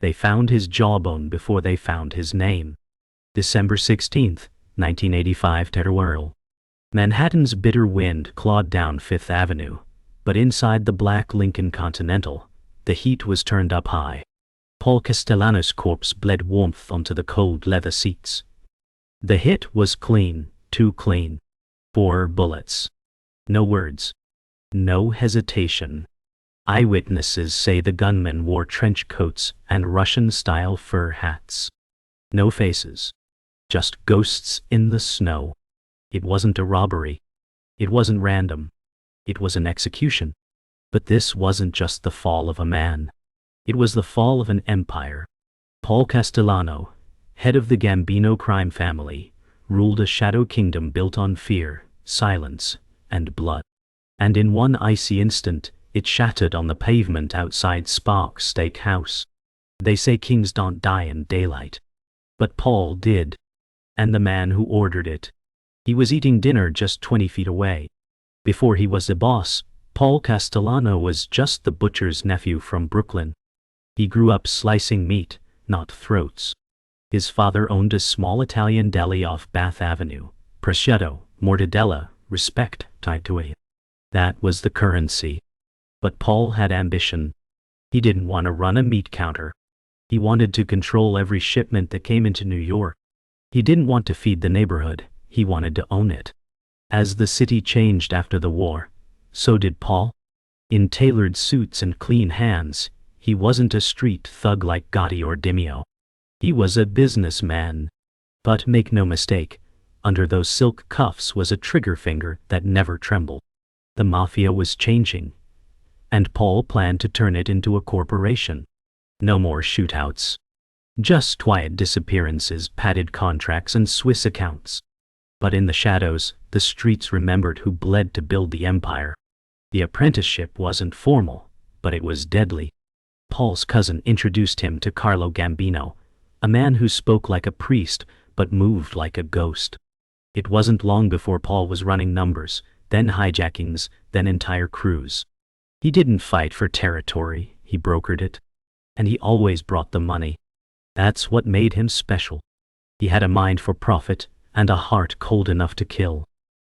They found his jawbone before they found his name. December 16, 1985 Terror. Manhattan's bitter wind clawed down Fifth Avenue, but inside the black Lincoln Continental, the heat was turned up high. Paul Castellano's corpse bled warmth onto the cold leather seats. The hit was clean, too clean. 4 bullets. No words. No hesitation. Eyewitnesses say the gunman wore trench coats and Russian-style fur hats. No faces. Just ghosts in the snow. It wasn't a robbery. It wasn't random. It was an execution. But this wasn't just the fall of a man. It was the fall of an empire. Paul Castellano, head of the Gambino crime family, ruled a shadow kingdom built on fear, silence, and blood. And in one icy instant, it shattered on the pavement outside Sparks Steakhouse. They say kings don't die in daylight. But Paul did. And the man who ordered it. He was eating dinner just 20 feet away. Before he was the boss, Paul Castellano was just the butcher's nephew from Brooklyn. He grew up slicing meat, not throats. His father owned a small Italian deli off Bath Avenue. Prosciutto, mortadella, respect tied to it. That was the currency. But Paul had ambition. He didn't want to run a meat counter. He wanted to control every shipment that came into New York. He didn't want to feed the neighborhood. He wanted to own it. As the city changed after the war, so did Paul. In tailored suits and clean hands, he wasn't a street thug like Gotti or Dimeo. He was a businessman. But make no mistake, under those silk cuffs was a trigger finger that never trembled. The Mafia was changing, and Paul planned to turn it into a corporation. No more shootouts. Just quiet disappearances, padded contracts, and Swiss accounts. But in the shadows, the streets remembered who bled to build the empire. The apprenticeship wasn't formal, but it was deadly. Paul's cousin introduced him to Carlo Gambino, a man who spoke like a priest but moved like a ghost. It wasn't long before Paul was running numbers, then hijackings, then entire crews. He didn't fight for territory, he brokered it. And he always brought the money. That's what made him special. He had a mind for profit and a heart cold enough to kill.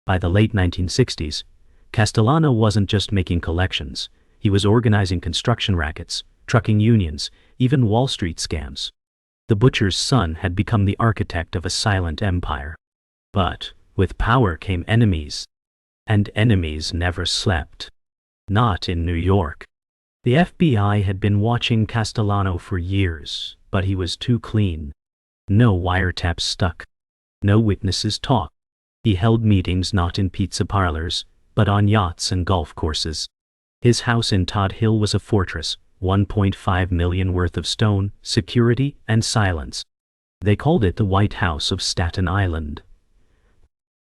By the late 1960s, Castellano wasn't just making collections. He was organizing construction rackets, trucking unions, even Wall Street scams. The butcher's son had become the architect of a silent empire. But with power came enemies. And enemies never slept. Not in New York. The FBI had been watching Castellano for years, but he was too clean. No wiretaps stuck. No witnesses talked. He held meetings not in pizza parlors, but on yachts and golf courses. His house in Todt Hill was a fortress, 1.5 million worth of stone, security, and silence. They called it the White House of Staten Island.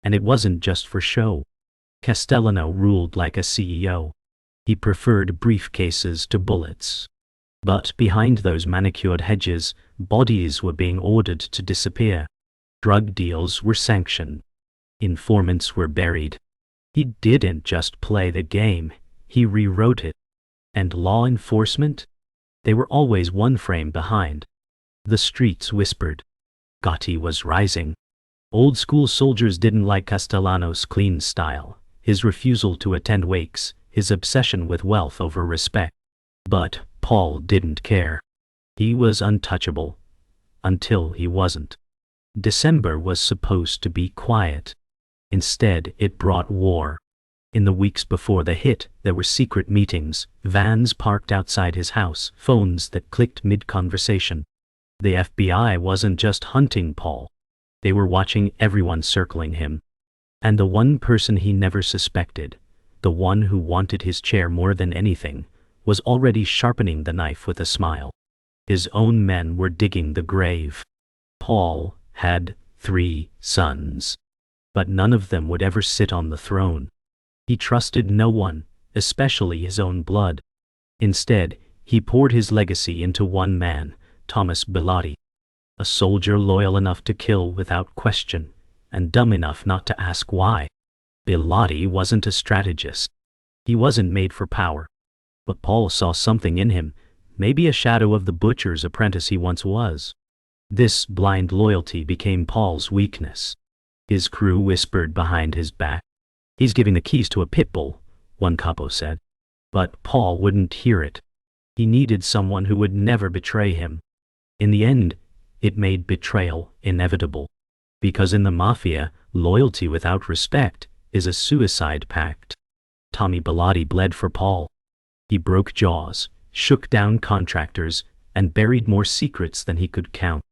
And it wasn't just for show. Castellano ruled like a CEO. He preferred briefcases to bullets. But behind those manicured hedges, bodies were being ordered to disappear. Drug deals were sanctioned. Informants were buried. He didn't just play the game, he rewrote it. And law enforcement? They were always one frame behind. The streets whispered. Gotti was rising. Old school soldiers didn't like Castellano's clean style, his refusal to attend wakes, his obsession with wealth over respect. But Paul didn't care. He was untouchable. Until he wasn't. December was supposed to be quiet. Instead, it brought war. In the weeks before the hit, there were secret meetings, vans parked outside his house, phones that clicked mid-conversation. The FBI wasn't just hunting Paul. They were watching everyone circling him. And the one person he never suspected, the one who wanted his chair more than anything, was already sharpening the knife with a smile. His own men were digging the grave. Paul had 3 sons. But none of them would ever sit on the throne. He trusted no one, especially his own blood. Instead, he poured his legacy into one man, Thomas Bilotti. A soldier loyal enough to kill without question, and dumb enough not to ask why. Bilotti wasn't a strategist. He wasn't made for power. But Paul saw something in him, maybe a shadow of the butcher's apprentice he once was. This blind loyalty became Paul's weakness. His crew whispered behind his back. "He's giving the keys to a pit bull," one capo said. But Paul wouldn't hear it. He needed someone who would never betray him. In the end, it made betrayal inevitable. Because in the Mafia, loyalty without respect is a suicide pact. Tommy Bilotti bled for Paul. He broke jaws, shook down contractors, and buried more secrets than he could count.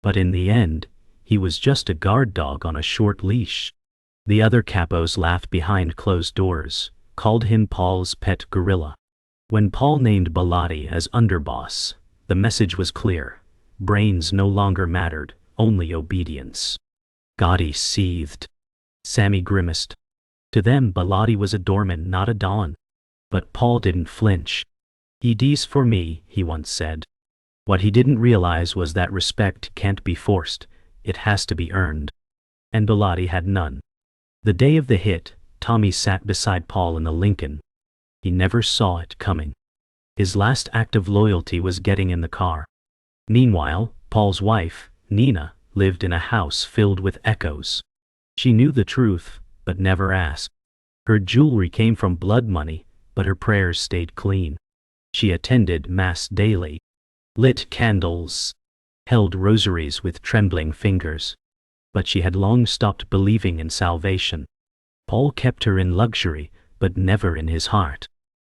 But in the end, he was just a guard dog on a short leash. The other capos laughed behind closed doors, called him Paul's pet gorilla. When Paul named Bilotti as underboss, the message was clear. Brains no longer mattered, only obedience. Gotti seethed. Sammy grimaced. To them, Bilotti was a doorman, not a don. But Paul didn't flinch. "ED's for me," he once said. What he didn't realize was that respect can't be forced, it has to be earned. And Bilotti had none. The day of the hit, Tommy sat beside Paul in the Lincoln. He never saw it coming. His last act of loyalty was getting in the car. Meanwhile, Paul's wife, Nina, lived in a house filled with echoes. She knew the truth, but never asked. Her jewelry came from blood money, but her prayers stayed clean. She attended Mass daily, lit candles, held rosaries with trembling fingers. But she had long stopped believing in salvation. Paul kept her in luxury, but never in his heart.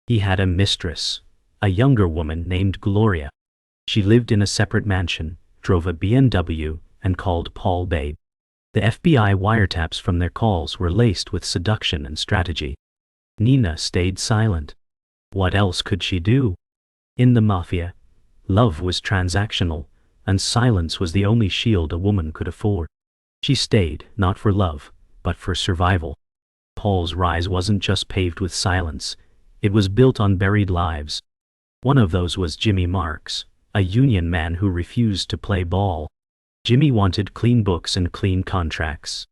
He had a mistress, a younger woman named Gloria. She lived in a separate mansion, drove a BMW, and called Paul babe. The FBI wiretaps from their calls were laced with seduction and strategy. Nina stayed silent. What else could she do? In the Mafia, love was transactional, and silence was the only shield a woman could afford. She stayed, not for love, but for survival. Paul's rise wasn't just paved with silence, it was built on buried lives. One of those was Jimmy Marks, a union man who refused to play ball. Jimmy wanted clean books and clean contracts.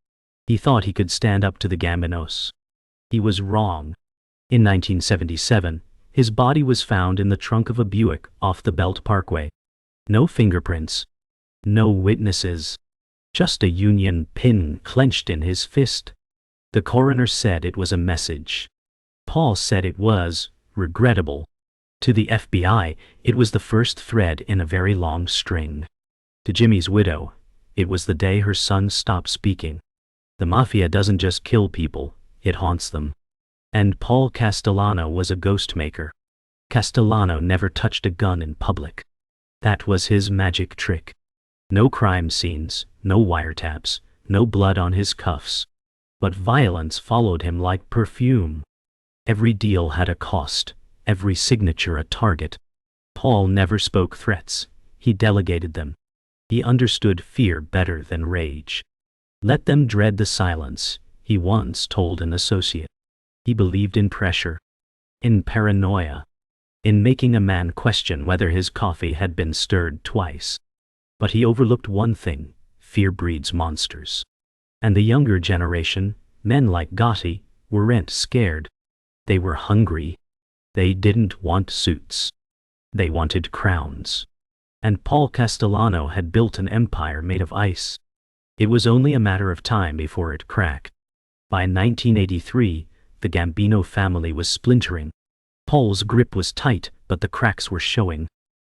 He thought he could stand up to the Gambinos. He was wrong. In 1977, his body was found in the trunk of a Buick off the Belt Parkway. No fingerprints. No witnesses. Just a union pin clenched in his fist. The coroner said it was a message. Paul said it was regrettable. To the FBI, it was the first thread in a very long string. To Jimmy's widow, it was the day her son stopped speaking. The Mafia doesn't just kill people, it haunts them. And Paul Castellano was a ghost maker. Castellano never touched a gun in public. That was his magic trick. No crime scenes, no wiretaps, no blood on his cuffs. But violence followed him like perfume. Every deal had a cost, every signature a target. Paul never spoke threats, he delegated them. He understood fear better than rage. Let them dread the silence, he once told an associate. He believed in pressure, in paranoia, in making a man question whether his coffee had been stirred twice. But he overlooked one thing: fear breeds monsters. And the younger generation, men like Gotti, weren't scared. They were hungry. They didn't want suits. They wanted crowns. And Paul Castellano had built an empire made of ice. It was only a matter of time before it cracked. By 1983, the Gambino family was splintering. Paul's grip was tight, but the cracks were showing.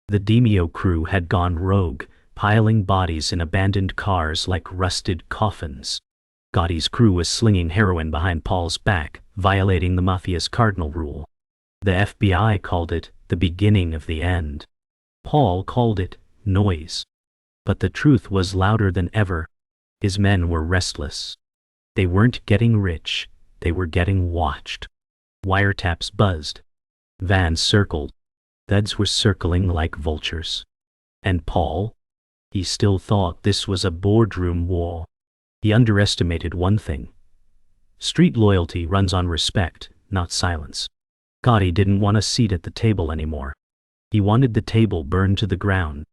The Demio crew had gone rogue, piling bodies in abandoned cars like rusted coffins. Gotti's crew was slinging heroin behind Paul's back, violating the Mafia's cardinal rule. The FBI called it the beginning of the end. Paul called it noise. But the truth was louder than ever. His men were restless. They weren't getting rich, they were getting watched. Wiretaps buzzed. Vans circled. Feds were circling like vultures. And Paul? He still thought this was a boardroom war. He underestimated one thing. Street loyalty runs on respect, not silence. Gotti didn't want a seat at the table anymore. He wanted the table burned to the ground.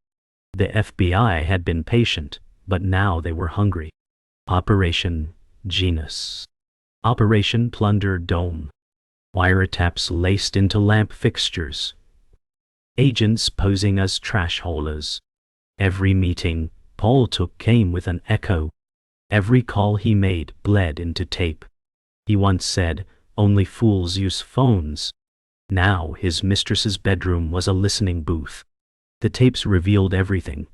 The FBI had been patient, but now they were hungry. Operation Genus. Operation Plunder Dome. Wiretaps laced into lamp fixtures. Agents posing as trash haulers. Every meeting Paul took came with an echo. Every call he made bled into tape. He once said, "Only fools use phones." Now his mistress's bedroom was a listening booth. The tapes revealed everything: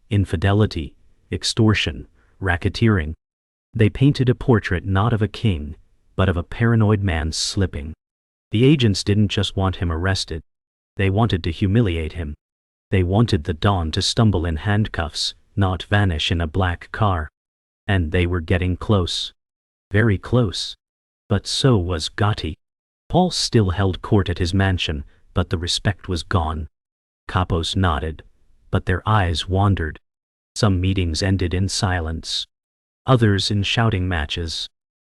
infidelity, extortion, racketeering. They painted a portrait not of a king, but of a paranoid man slipping. The agents didn't just want him arrested. They wanted to humiliate him. They wanted the Don to stumble in handcuffs, not vanish in a black car. And they were getting close. Very close. But so was Gotti. Paul still held court at his mansion, but the respect was gone. Capos nodded, but their eyes wandered. Some meetings ended in silence. Others in shouting matches.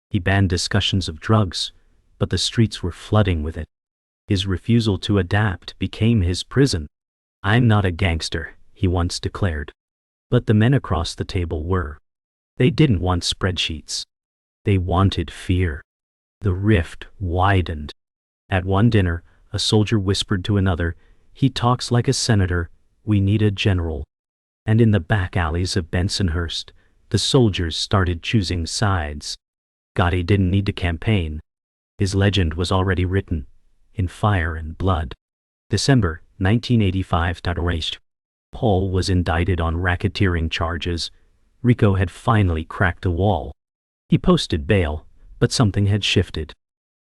He banned discussions of drugs, but the streets were flooding with it. His refusal to adapt became his prison. "I'm not a gangster," he once declared. But the men across the table were. They didn't want spreadsheets. They wanted fear. The rift widened. At one dinner, a soldier whispered to another, "He talks like a senator, we need a general." And in the back alleys of Bensonhurst, the soldiers started choosing sides. Gotti didn't need to campaign. His legend was already written, in fire and blood. December 1985. Paul was indicted on racketeering charges. Rico had finally cracked a wall. He posted bail, but something had shifted.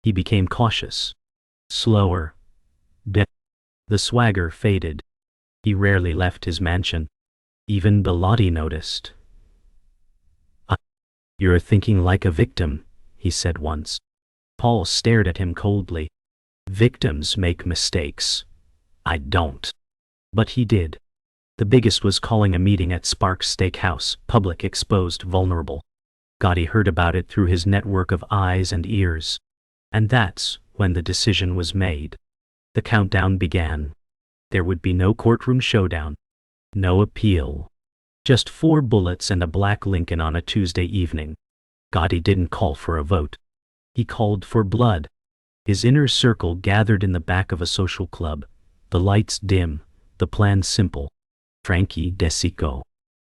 He became cautious. Slower. The swagger faded. He rarely left his mansion. Even Bilotti noticed. "You're thinking like a victim," he said once. Paul stared at him coldly. "Victims make mistakes. I don't." But he did. The biggest was calling a meeting at Sparks Steakhouse, public exposed vulnerable. Gotti heard about it through his network of eyes and ears. And that's when the decision was made. The countdown began. There would be no courtroom showdown. No appeal. Just 4 bullets and a black Lincoln on a Tuesday evening. Gotti didn't call for a vote. He called for blood. His inner circle gathered in the back of a social club. The lights dim, the plan simple. Frankie DeCicco,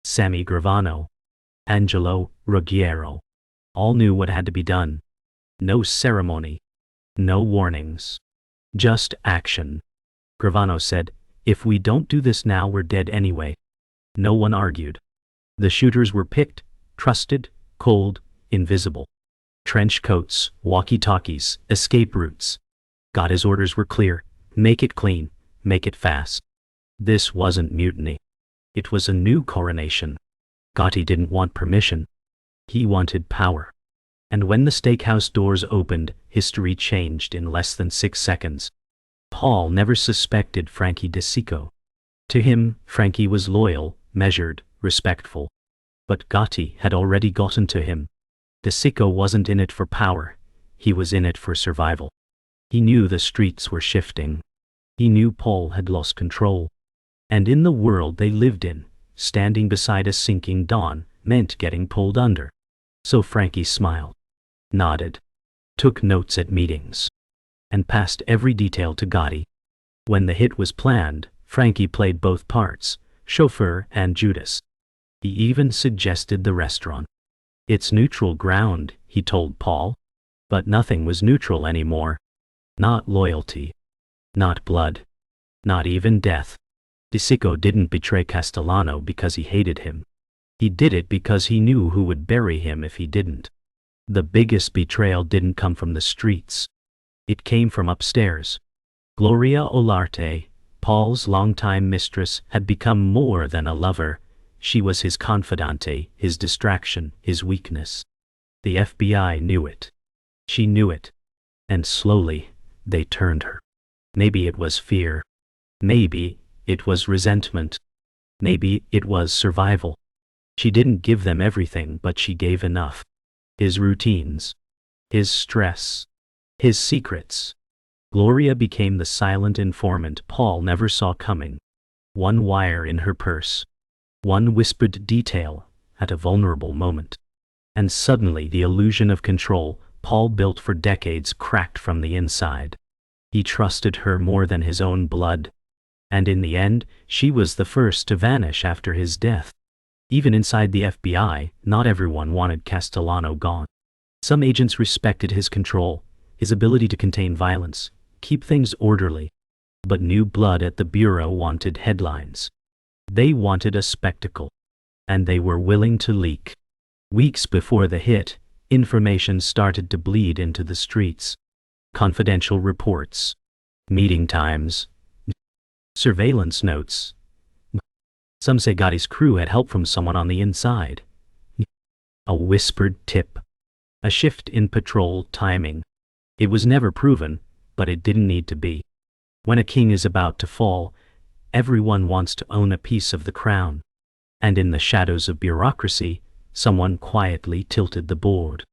Sammy Gravano, Angelo Ruggiero. All knew what had to be done. No ceremony. No warnings. Just action. Gravano said, "If we don't do this now, we're dead anyway." No one argued. The shooters were picked, trusted, cold, invisible. Trench coats, walkie-talkies, escape routes. Gotti's orders were clear: make it clean, make it fast. This wasn't mutiny. It was a new coronation. Gotti didn't want permission. He wanted power. And when the steakhouse doors opened, history changed in less than 6 seconds. Paul never suspected Frankie DeCicco. To him, Frankie was loyal, measured, respectful. But Gotti had already gotten to him. DeCicco wasn't in it for power. He was in it for survival. He knew the streets were shifting. He knew Paul had lost control. And in the world they lived in, standing beside a sinking dawn meant getting pulled under. So Frankie smiled, nodded, took notes at meetings, and passed every detail to Gotti. When the hit was planned, Frankie played both parts, chauffeur and Judas. He even suggested the restaurant. "It's neutral ground," he told Paul. But nothing was neutral anymore. Not loyalty. Not blood. Not even death. DeCicco didn't betray Castellano because he hated him. He did it because he knew who would bury him if he didn't. The biggest betrayal didn't come from the streets. It came from upstairs. Gloria Olarte, Paul's longtime mistress, had become more than a lover. She was his confidante, his distraction, his weakness. The FBI knew it. She knew it. And slowly, they turned her. Maybe it was fear. Maybe it was resentment. Maybe it was survival. She didn't give them everything, but she gave enough. His routines. His stress. His secrets. Gloria became the silent informant Paul never saw coming. One wire in her purse. One whispered detail at a vulnerable moment. And suddenly the illusion of control Paul built for decades cracked from the inside. He trusted her more than his own blood. And in the end, she was the first to vanish after his death. Even inside the FBI, not everyone wanted Castellano gone. Some agents respected his control, his ability to contain violence, keep things orderly. But new blood at the Bureau wanted headlines. They wanted a spectacle. And they were willing to leak. Weeks before the hit, information started to bleed into the streets. Confidential reports, meeting times, surveillance notes. Some say Gotti's crew had help from someone on the inside. A whispered tip. A shift in patrol timing. It was never proven, but it didn't need to be. When a king is about to fall, everyone wants to own a piece of the crown. And in the shadows of bureaucracy, someone quietly tilted the board.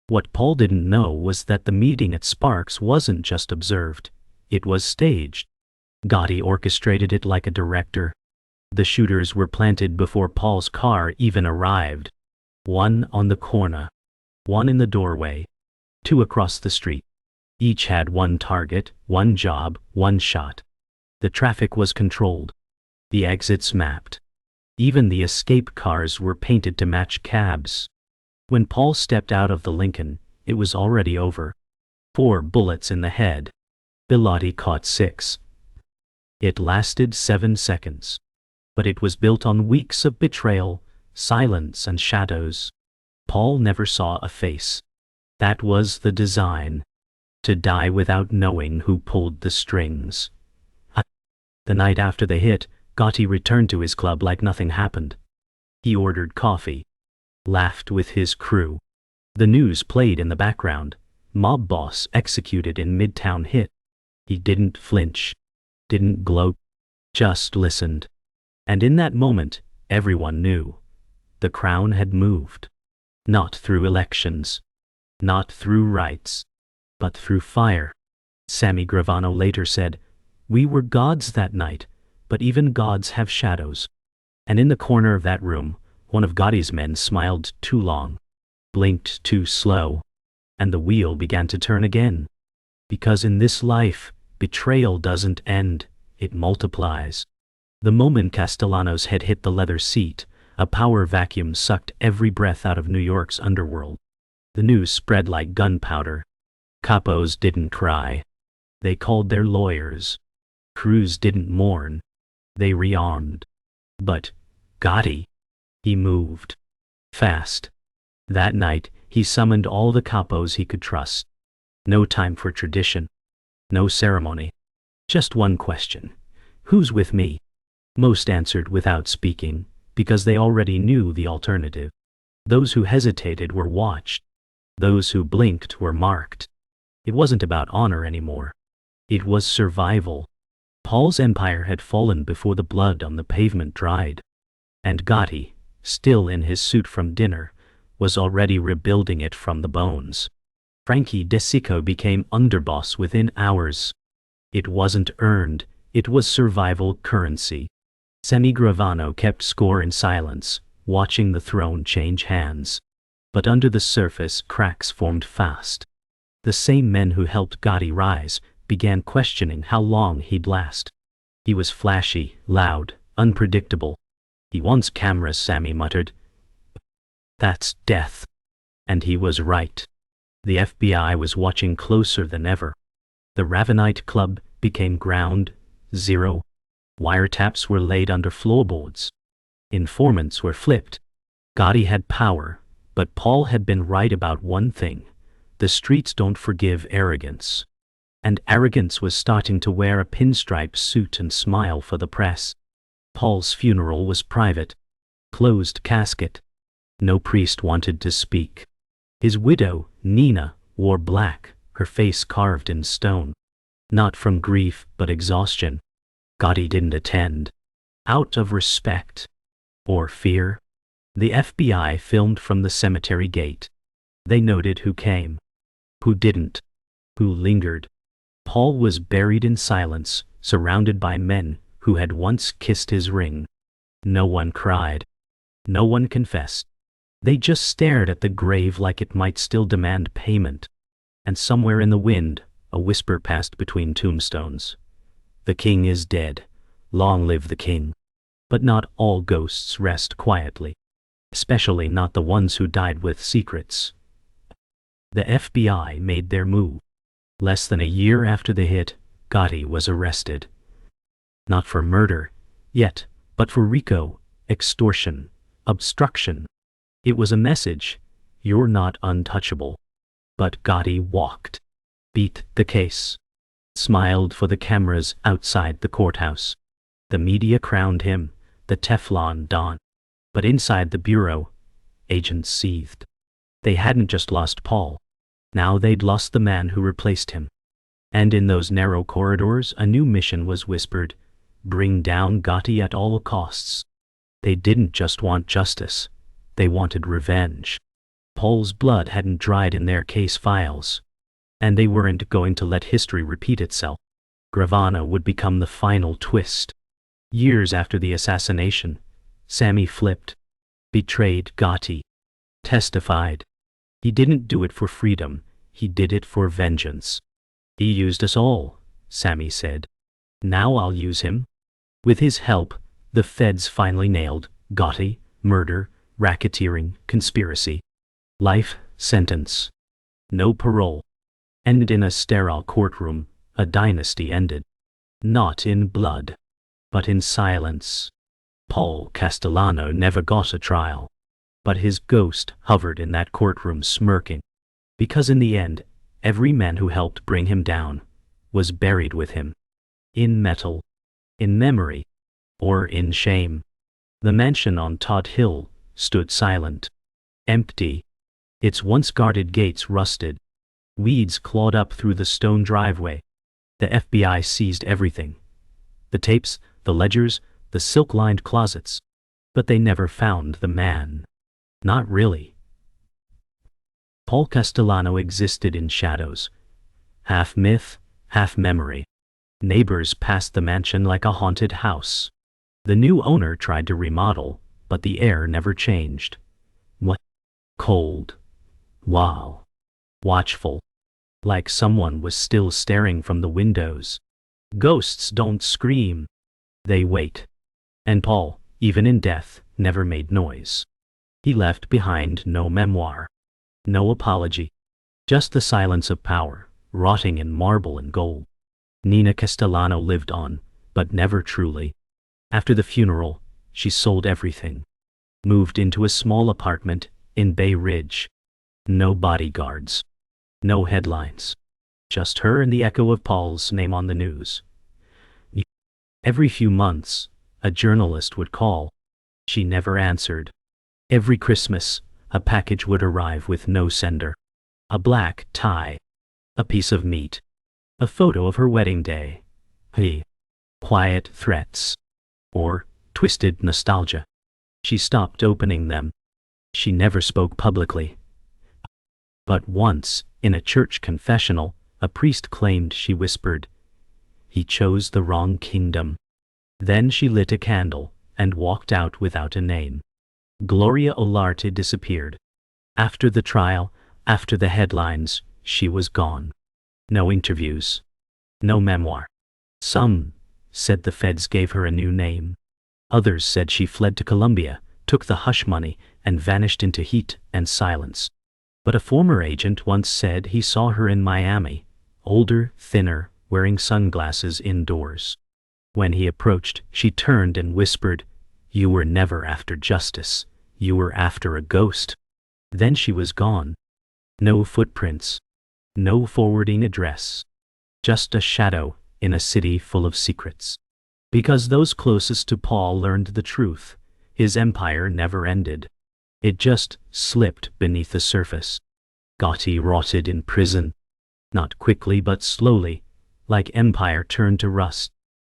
What Paul didn't know was that the meeting at Sparks wasn't just observed, it was staged. Gotti orchestrated it like a director. The shooters were planted before Paul's car even arrived. One on the corner, one in the doorway, two across the street. Each had one target, one job, one shot. The traffic was controlled. The exits mapped. Even the escape cars were painted to match cabs. When Paul stepped out of the Lincoln, it was already over. 4 bullets in the head. Bilotti caught 6. It lasted 7 seconds. But it was built on weeks of betrayal, silence and shadows. Paul never saw a face. That was the design. To die without knowing who pulled the strings. The night after the hit, Gotti returned to his club like nothing happened. He ordered coffee. Laughed with his crew. The news played in the background. Mob boss executed in Midtown hit. He didn't flinch. Didn't gloat. Just listened. And in that moment, everyone knew. The crown had moved. Not through elections. Not through rights. But through fire. Sammy Gravano later said, "We were gods that night, but even gods have shadows." And in the corner of that room, one of Gotti's men smiled too long, blinked too slow, and the wheel began to turn again. Because in this life, betrayal doesn't end, it multiplies. The moment Castellano's head hit the leather seat, a power vacuum sucked every breath out of New York's underworld. The news spread like gunpowder. Capos didn't cry. They called their lawyers. Crews didn't mourn. They rearmed. But Gotti, he moved. Fast. That night, he summoned all the capos he could trust. No time for tradition. No ceremony. Just one question. Who's with me? Most answered without speaking, because they already knew the alternative. Those who hesitated were watched. Those who blinked were marked. It wasn't about honor anymore. It was survival. Paul's empire had fallen before the blood on the pavement dried. And Gotti, still in his suit from dinner, was already rebuilding it from the bones. Frankie DeCicco became underboss within hours. It wasn't earned, it was survival currency. Sammy Gravano kept score in silence, watching the throne change hands. But under the surface, cracks formed fast. The same men who helped Gotti rise began questioning how long he'd last. He was flashy, loud, unpredictable. "He wants cameras," Sammy muttered. "That's death." And he was right. The FBI was watching closer than ever. The Ravenite Club became ground zero. Wiretaps were laid under floorboards. Informants were flipped. Gotti had power, but Paul had been right about one thing. The streets don't forgive arrogance. And arrogance was starting to wear a pinstripe suit and smile for the press. Paul's funeral was private. Closed casket. No priest wanted to speak. His widow, Nina, wore black, her face carved in stone. Not from grief, but exhaustion. Gotti didn't attend. Out of respect. Or fear. The FBI filmed from the cemetery gate. They noted who came. Who didn't. Who lingered. Paul was buried in silence, surrounded by men who had once kissed his ring. No one cried. No one confessed. They just stared at the grave like it might still demand payment. And somewhere in the wind, a whisper passed between tombstones. "The king is dead. "Long live the king." But not all ghosts rest quietly, especially not the ones who died with secrets. The FBI made their move. Less than a year after the hit, Gotti was arrested. Not for murder, yet, but for RICO, extortion, obstruction. It was a message: you're not untouchable. But Gotti walked, beat the case, smiled for the cameras outside the courthouse. The media crowned him the Teflon Don. But inside the bureau, agents seethed. They hadn't just lost Paul. Now they'd lost the man who replaced him. And in those narrow corridors, a new mission was whispered: bring down Gotti at all costs. They didn't just want justice. They wanted revenge. Paul's blood hadn't dried in their case files. And they weren't going to let history repeat itself. Gravano would become the final twist. Years after the assassination, Sammy flipped, betrayed Gotti, testified. He didn't do it for freedom, he did it for vengeance. He used us all, Sammy said. Now I'll use him. With his help, the feds finally nailed Gotti: murder, racketeering, conspiracy. Life sentence. No parole. And in a sterile courtroom, a dynasty ended. Not in blood, but in silence. Paul Castellano never got a trial, but his ghost hovered in that courtroom smirking. Because in the end, every man who helped bring him down was buried with him. In metal, in memory, or in shame. The mansion on Todt Hill stood silent, empty. Its once guarded gates rusted. Weeds clawed up through the stone driveway. The FBI seized everything. The tapes, the ledgers, the silk-lined closets. But they never found the man. Not really. Paul Castellano existed in shadows. Half myth, half memory. Neighbors passed the mansion like a haunted house. The new owner tried to remodel, but the air never changed. What? Cold. Wow. Watchful. Like someone was still staring from the windows. Ghosts don't scream. They wait. And Paul, even in death, never made noise. He left behind no memoir. No apology. Just the silence of power, rotting in marble and gold. Nina Castellano lived on, but never truly. After the funeral, she sold everything. Moved into a small apartment in Bay Ridge. No bodyguards. No headlines. Just her and the echo of Paul's name on the news. Every few months, a journalist would call. She never answered. Every Christmas, a package would arrive with no sender. A black tie. A piece of meat. A photo of her wedding day. Quiet threats. Or twisted nostalgia. She stopped opening them. She never spoke publicly. But once, in a church confessional, a priest claimed she whispered, "He chose the wrong kingdom." Then she lit a candle and walked out without a name. Gloria Olarte disappeared. After the trial, after the headlines, she was gone. No interviews. No memoir. Some said the feds gave her a new name. Others said she fled to Colombia, took the hush money, and vanished into heat and silence. But a former agent once said he saw her in Miami, older, thinner, wearing sunglasses indoors. When he approached, she turned and whispered, "You were never after justice. You were after a ghost." Then she was gone. No footprints. No forwarding address. Just a shadow in a city full of secrets. Because those closest to Paul learned the truth, his empire never ended. It just slipped beneath the surface. Gotti rotted in prison. Not quickly but slowly, like empire turned to rust.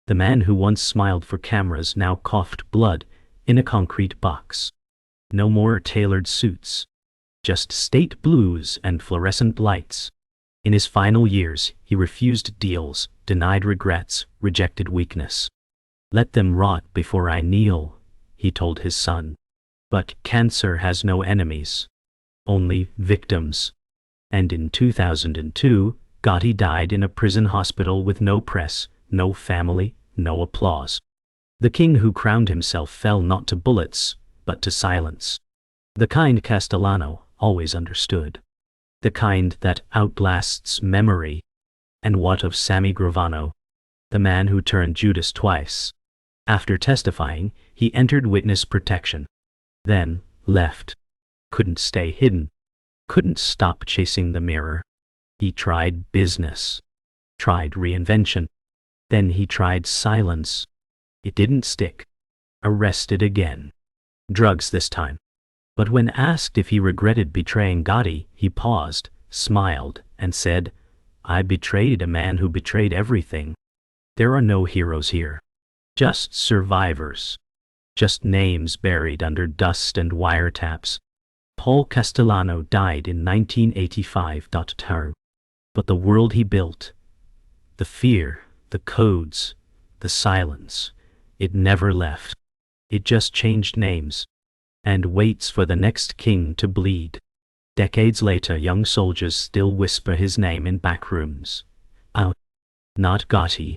The man who once smiled for cameras now coughed blood in a concrete box. No more tailored suits. Just state blues and fluorescent lights. In his final years, he refused deals, denied regrets, rejected weakness. "Let them rot before I kneel," he told his son. But cancer has no enemies, only victims. And in 2002, Gotti died in a prison hospital with no press, no family, no applause. The king who crowned himself fell not to bullets, but to silence. The kind Castellano always understood. The kind that outlasts memory. And what of Sammy Gravano, the man who turned Judas twice? After testifying, he entered witness protection. Then left. Couldn't stay hidden. Couldn't stop chasing the mirror. He tried business. Tried reinvention. Then he tried silence. It didn't stick. Arrested again. Drugs this time. But when asked if he regretted betraying Gotti, he paused, smiled, and said, "I betrayed a man who betrayed everything. There are no heroes here. Just survivors. Just names buried under dust and wiretaps." Paul Castellano died in 1985. Todt Hill. But the world he built, the fear, the codes, the silence, it never left. It just changed names. And waits for the next king to bleed. Decades later, young soldiers still whisper his name in back rooms. Out. Not Gotti.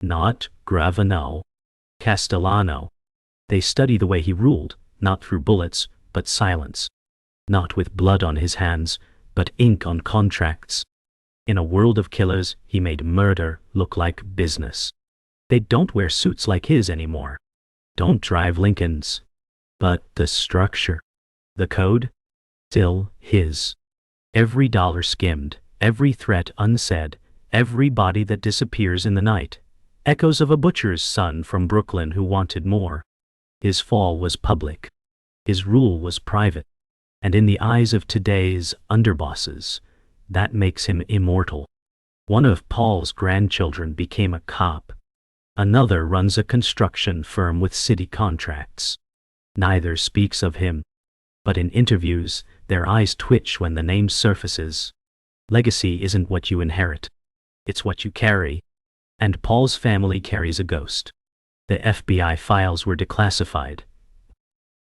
Not Gravano. Castellano. They study the way he ruled, not through bullets, but silence. Not with blood on his hands, but ink on contracts. In a world of killers, he made murder look like business. They don't wear suits like his anymore. Don't drive Lincolns. But the structure, the code, still his. Every dollar skimmed, every threat unsaid, every body that disappears in the night. Echoes of a butcher's son from Brooklyn who wanted more. His fall was public. His rule was private. And in the eyes of today's underbosses, that makes him immortal. One of Paul's grandchildren became a cop. Another runs a construction firm with city contracts. Neither speaks of him, but in interviews, their eyes twitch when the name surfaces. Legacy isn't what you inherit. It's what you carry. And Paul's family carries a ghost. The FBI files were declassified.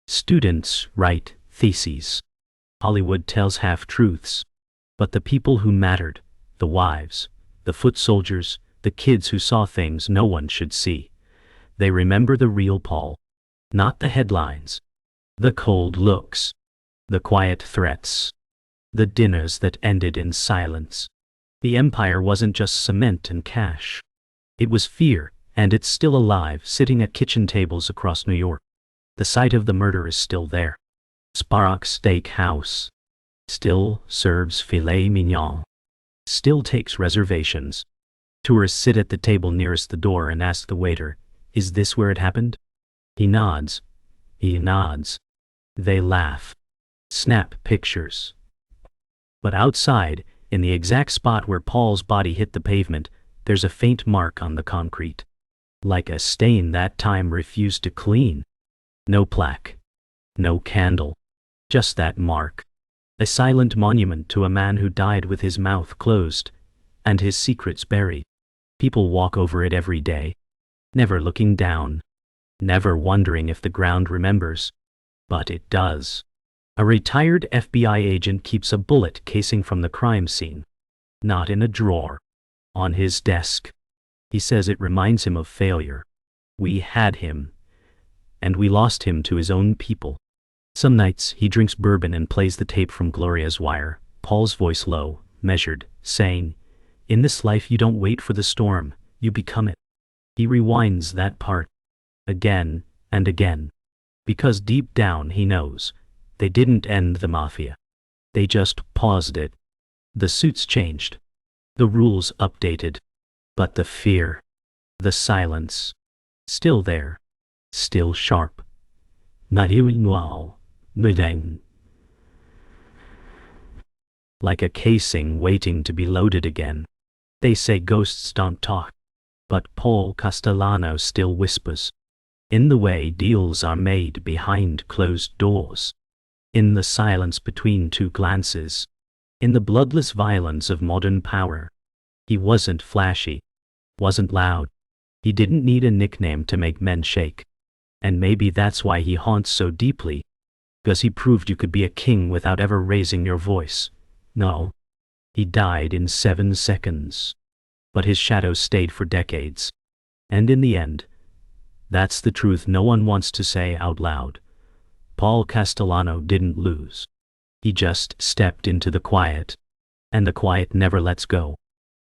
Students write theses. Hollywood tells half-truths. But the people who mattered, the wives, the foot soldiers, the kids who saw things no one should see, they remember the real Paul. Not the headlines, the cold looks, the quiet threats, the dinners that ended in silence. The empire wasn't just cement and cash. It was fear, and it's still alive, sitting at kitchen tables across New York. The site of the murder is still there. Sparrock's Steak House still serves filet mignon, still takes reservations. Tourists sit at the table nearest the door and ask the waiter, "Is this where it happened?" He nods. He nods. They laugh. Snap pictures. But outside, in the exact spot where Paul's body hit the pavement, there's a faint mark on the concrete. Like a stain that time refused to clean. No plaque. No candle. Just that mark. A silent monument to a man who died with his mouth closed, and his secrets buried. People walk over it every day, never looking down. Never wondering if the ground remembers. But it does. A retired FBI agent keeps a bullet casing from the crime scene. Not in a drawer. On his desk. He says it reminds him of failure. We had him. And we lost him to his own people. Some nights he drinks bourbon and plays the tape from Gloria's Wire, Paul's voice low, measured, saying, "In this life you don't wait for the storm, you become it." He rewinds that part. Again and again. Because deep down he knows, they didn't end the Mafia. They just paused it. The suits changed. The rules updated. But the fear, the silence, still there, still sharp. Not even wow, midang. Like a casing waiting to be loaded again. They say ghosts don't talk. But Paul Castellano still whispers. In the way deals are made behind closed doors. In the silence between two glances. In the bloodless violence of modern power. He wasn't flashy. Wasn't loud. He didn't need a nickname to make men shake. And maybe that's why he haunts so deeply. Because he proved you could be a king without ever raising your voice. No. He died in 7 seconds. But his shadow stayed for decades. And in the end, That's the truth no one wants to say out loud. Paul Castellano didn't lose. He just stepped into the quiet. And the quiet never lets go.